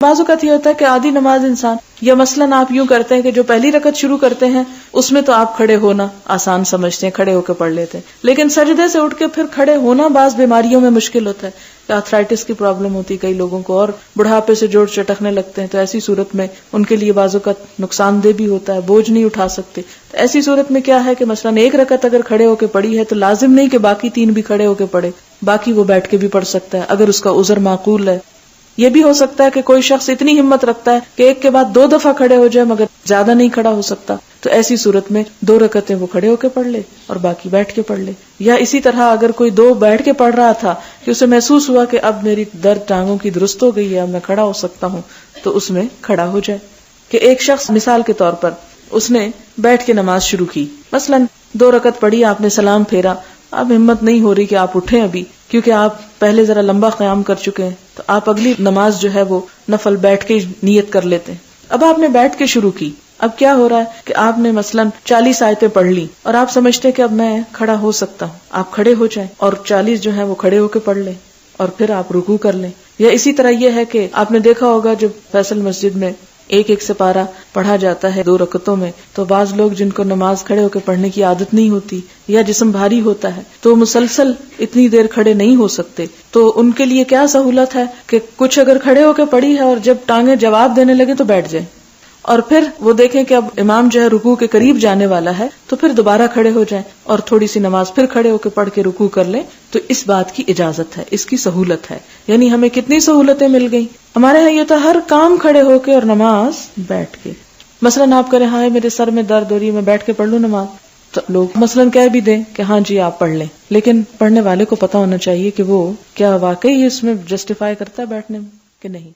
بعض اوقات یہ ہوتا ہے کہ آدھی نماز انسان، یا مثلاً آپ یوں کرتے ہیں کہ جو پہلی رکعت شروع کرتے ہیں اس میں تو آپ کھڑے ہونا آسان سمجھتے ہیں، کھڑے ہو کے پڑھ لیتے ہیں، لیکن سجدے سے اٹھ کے پھر کھڑے ہونا بعض بیماریوں میں مشکل ہوتا ہے، آرتھرائٹس کی پرابلم ہوتی ہے کئی لوگوں کو، اور بڑھاپے سے جوڑ چٹکنے لگتے ہیں، تو ایسی صورت میں ان کے لیے بعض اوقات نقصان دہ بھی ہوتا ہے، بوجھ نہیں اٹھا سکتے. تو ایسی صورت میں کیا ہے کہ مثلاً ایک رکعت اگر کھڑے ہو کے پڑھی ہے تو لازم نہیں کہ باقی 3 بھی کھڑے ہو کے پڑھے، باقی وہ بیٹھ کے بھی پڑھ سکتا ہے اگر اس کا عذر معقول ہے. یہ بھی ہو سکتا ہے کہ کوئی شخص اتنی ہمت رکھتا ہے کہ ایک کے بعد 2 دفعہ کھڑے ہو جائے مگر زیادہ نہیں کھڑا ہو سکتا، تو ایسی صورت میں 2 رکعتیں وہ کھڑے ہو کے پڑھ لے اور باقی بیٹھ کے پڑھ لے. یا اسی طرح اگر کوئی 2 بیٹھ کے پڑھ رہا تھا کہ اسے محسوس ہوا کہ اب میری درد ٹانگوں کی درست ہو گئی ہے، اب میں کھڑا ہو سکتا ہوں، تو اس میں کھڑا ہو جائے. کہ ایک شخص مثال کے طور پر اس نے بیٹھ کے نماز شروع کی، مثلا 2 رکعت پڑھی، آپ نے سلام پھیرا، اب ہمت نہیں ہو رہی کہ آپ اٹھیں ابھی کیونکہ آپ پہلے ذرا لمبا قیام کر چکے ہیں، تو آپ اگلی نماز جو ہے وہ نفل بیٹھ کے نیت کر لیتے ہیں. اب آپ نے بیٹھ کے شروع کی، اب کیا ہو رہا ہے کہ آپ نے مثلاً 40 آیتیں پڑھ لی اور آپ سمجھتے کہ اب میں کھڑا ہو سکتا ہوں، آپ کھڑے ہو جائیں اور 40 جو ہے وہ کھڑے ہو کے پڑھ لیں اور پھر آپ رکوع کر لیں. یا اسی طرح یہ ہے کہ آپ نے دیکھا ہوگا جب فیصل مسجد میں ایک سپارہ پڑھا جاتا ہے 2 رکعتوں میں، تو بعض لوگ جن کو نماز کھڑے ہو کے پڑھنے کی عادت نہیں ہوتی یا جسم بھاری ہوتا ہے تو مسلسل اتنی دیر کھڑے نہیں ہو سکتے، تو ان کے لیے کیا سہولت ہے کہ کچھ اگر کھڑے ہو کے پڑھی ہے اور جب ٹانگیں جواب دینے لگے تو بیٹھ جائیں، اور پھر وہ دیکھیں کہ اب امام جو ہے رکوع کے قریب جانے والا ہے تو پھر دوبارہ کھڑے ہو جائیں اور تھوڑی سی نماز پھر کھڑے ہو کے پڑھ کے رکوع کر لیں. تو اس بات کی اجازت ہے، اس کی سہولت ہے. یعنی ہمیں کتنی سہولتیں مل گئیں. ہمارے یہاں یہ تھا ہر کام کھڑے ہو کے اور نماز بیٹھ کے. مثلاً آپ کہیں ہاں میرے سر میں درد ہو رہی ہے، میں بیٹھ کے پڑھ لوں نماز، تو لوگ مثلاً کہہ بھی دیں کہ ہاں جی آپ پڑھ لیں، لیکن پڑھنے والے کو پتا ہونا چاہیے کہ وہ کیا واقعی اس میں جسٹیفائی کرتا ہے بیٹھنے میں کہ نہیں.